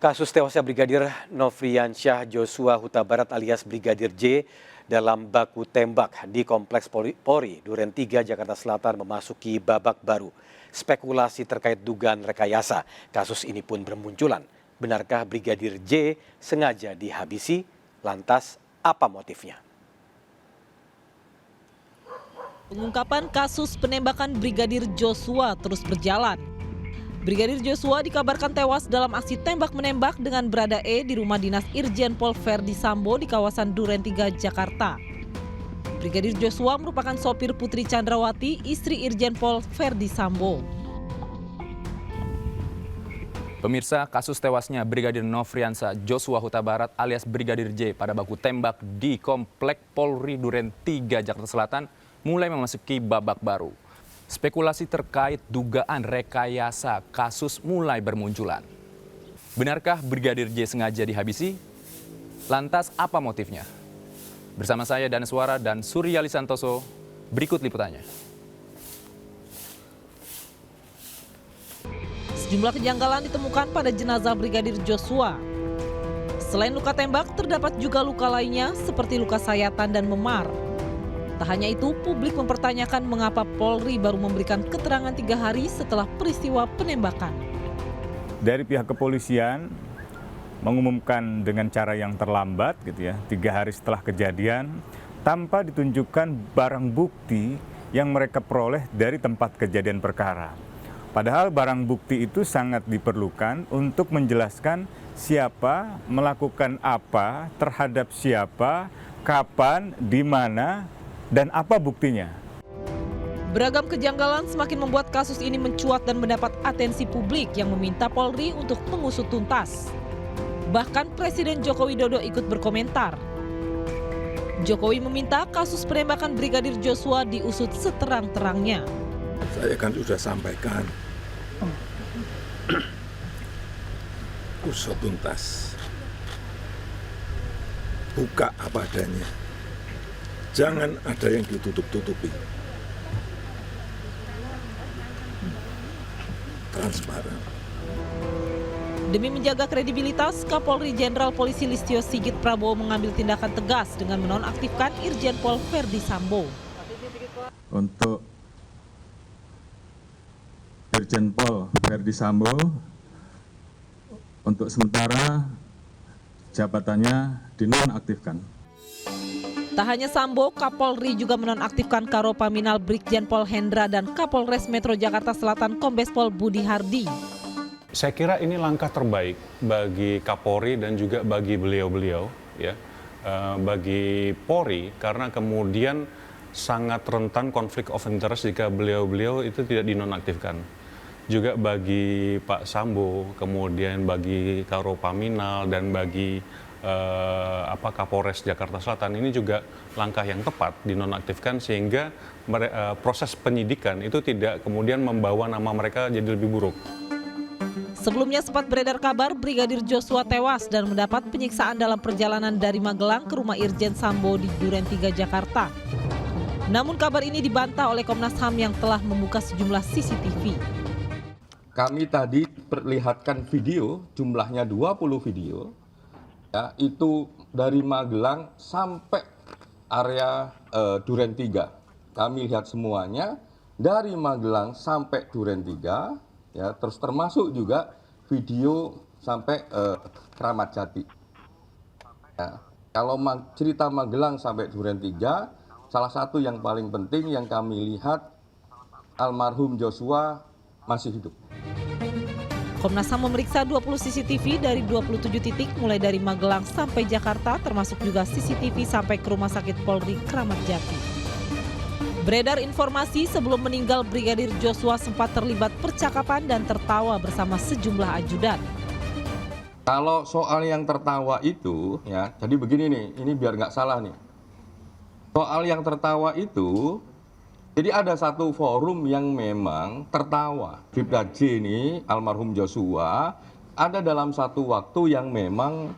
Kasus tewasnya Brigadir Nofriansyah Joshua Huta Barat alias Brigadir J dalam baku tembak di Kompleks Polri Duren 3 Jakarta Selatan memasuki babak baru. Spekulasi terkait dugaan rekayasa kasus ini pun bermunculan. Benarkah Brigadir J sengaja dihabisi? Lantas apa motifnya? Pengungkapan kasus penembakan Brigadir Joshua terus berjalan. Brigadir Joshua dikabarkan tewas dalam aksi tembak-menembak dengan Brada E di rumah dinas Irjen Pol Verdi Sambo di kawasan Duren 3, Jakarta. Brigadir Joshua merupakan sopir Putri Chandrawati, istri Irjen Pol Verdi Sambo. Pemirsa, kasus tewasnya Brigadir Nofriansyah Joshua Huta Barat alias Brigadir J pada baku tembak di Kompleks Polri Duren 3, Jakarta Selatan mulai memasuki babak baru. Spekulasi terkait dugaan rekayasa kasus mulai bermunculan. Benarkah Brigadir J sengaja dihabisi? Lantas apa motifnya? Bersama saya Daneswara dan Suryali Santoso, berikut liputannya. Sejumlah kejanggalan ditemukan pada jenazah Brigadir Joshua. Selain luka tembak, terdapat juga luka lainnya seperti luka sayatan dan memar. Tak hanya itu, publik mempertanyakan mengapa Polri baru memberikan keterangan 3 hari setelah peristiwa penembakan. Dari pihak kepolisian mengumumkan dengan cara yang terlambat, gitu ya, 3 hari setelah kejadian, tanpa ditunjukkan barang bukti yang mereka peroleh dari tempat kejadian perkara. Padahal barang bukti itu sangat diperlukan untuk menjelaskan siapa melakukan apa terhadap siapa, kapan, di mana, dan apa buktinya? Beragam kejanggalan semakin membuat kasus ini mencuat dan mendapat atensi publik yang meminta Polri untuk mengusut tuntas. Bahkan Presiden Joko Widodo ikut berkomentar. Jokowi meminta kasus penembakan Brigadir Joshua diusut seterang-terangnya. Saya kan sudah sampaikan, usut tuntas, buka apa adanya. Jangan ada yang ditutup-tutupi. Transparan. Demi menjaga kredibilitas, Kapolri Jenderal Polisi Listio Sigit Prabowo mengambil tindakan tegas dengan menonaktifkan Irjen Pol Verdi Sambo. Untuk Irjen Pol Verdi Sambo, untuk sementara jabatannya dinonaktifkan. Tak hanya Sambo, Kapolri juga menonaktifkan Karopaminal Brigjen Pol Hendra dan Kapolres Metro Jakarta Selatan Kombes Pol Budi Hardi. Saya kira ini langkah terbaik bagi Kapolri dan juga bagi beliau-beliau, ya, bagi Polri, karena kemudian sangat rentan konflik of interest jika beliau-beliau itu tidak dinonaktifkan. Juga bagi Pak Sambo, kemudian bagi Karopaminal dan bagi Kapolres Jakarta Selatan, ini juga langkah yang tepat dinonaktifkan sehingga proses penyidikan itu tidak kemudian membawa nama mereka jadi lebih buruk. Sebelumnya sempat beredar kabar Brigadir Joshua tewas dan mendapat penyiksaan dalam perjalanan dari Magelang ke rumah Irjen Sambo di Duren 3, Jakarta. Namun kabar ini dibantah oleh Komnas HAM yang telah membuka sejumlah CCTV. Kami tadi perlihatkan video, jumlahnya 20 video. Ya, itu dari Magelang sampai area Duren 3. Kami lihat semuanya dari Magelang sampai Duren 3, ya, terus termasuk juga video sampai Kramat Jati. Ya, kalau cerita Magelang sampai Duren 3, salah satu yang paling penting yang kami lihat, almarhum Joshua masih hidup. Komnas HAM memeriksa 20 CCTV dari 27 titik mulai dari Magelang sampai Jakarta, termasuk juga CCTV sampai ke Rumah Sakit Polri Kramat Jati. Beredar informasi sebelum meninggal Brigadir Joshua sempat terlibat percakapan dan tertawa bersama sejumlah ajudan. Kalau soal yang tertawa itu, ya, jadi begini nih, ini biar nggak salah nih. Soal yang tertawa itu, jadi ada satu forum yang memang tertawa. Bribda J ini, almarhum Joshua, ada dalam satu waktu yang memang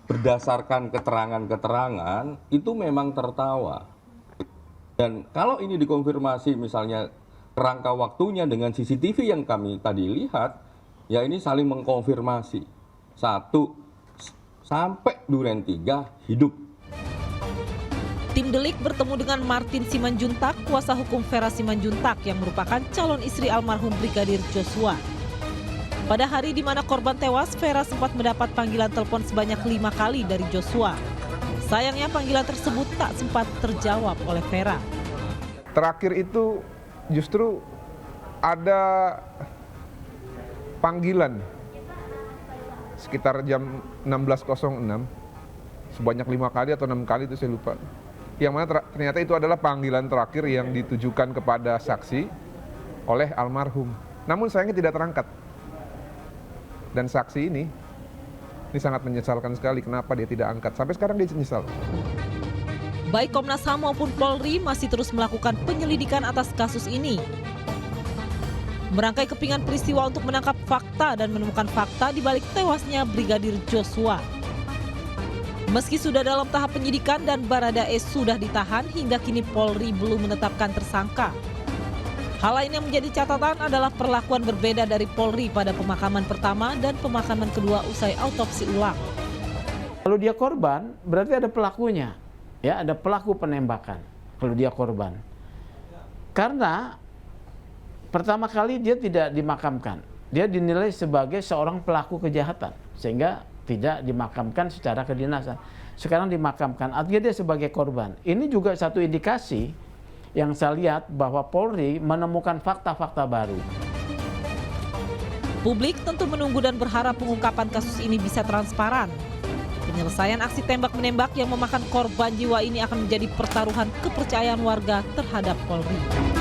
berdasarkan keterangan-keterangan itu memang tertawa. Dan kalau ini dikonfirmasi misalnya kerangka waktunya dengan CCTV yang kami tadi lihat, ya ini saling mengkonfirmasi. Satu, sampai Duren 3 hidup. Tim Delik bertemu dengan Martin Simanjuntak, kuasa hukum Vera Simanjuntak yang merupakan calon istri almarhum Brigadir Joshua. Pada hari di mana korban tewas, Vera sempat mendapat panggilan telepon sebanyak 5 kali dari Joshua. Sayangnya panggilan tersebut tak sempat terjawab oleh Vera. Terakhir itu justru ada panggilan sekitar jam 16.06, sebanyak 5 kali atau 6 kali itu saya lupa. Yang mana ternyata itu adalah panggilan terakhir yang ditujukan kepada saksi oleh almarhum. Namun sayangnya tidak terangkat. Dan saksi ini sangat menyesalkan sekali kenapa dia tidak angkat. Sampai sekarang dia menyesal. Baik Komnas HAM maupun Polri masih terus melakukan penyelidikan atas kasus ini. Merangkai kepingan peristiwa untuk menangkap fakta dan menemukan fakta di balik tewasnya Brigadir Joshua. Meski sudah dalam tahap penyidikan dan Baradae sudah ditahan, hingga kini Polri belum menetapkan tersangka. Hal lain yang menjadi catatan adalah perlakuan berbeda dari Polri pada pemakaman pertama dan pemakaman kedua usai autopsi ulang. Kalau dia korban, berarti ada pelakunya. Ya, ada pelaku penembakan kalau dia korban. Karena pertama kali dia tidak dimakamkan. Dia dinilai sebagai seorang pelaku kejahatan, sehingga tidak dimakamkan secara kedinasan. Sekarang dimakamkan, artinya dia sebagai korban. Ini juga satu indikasi yang saya lihat bahwa Polri menemukan fakta-fakta baru. Publik tentu menunggu dan berharap pengungkapan kasus ini bisa transparan. Penyelesaian aksi tembak-menembak yang memakan korban jiwa ini akan menjadi pertaruhan kepercayaan warga terhadap Polri.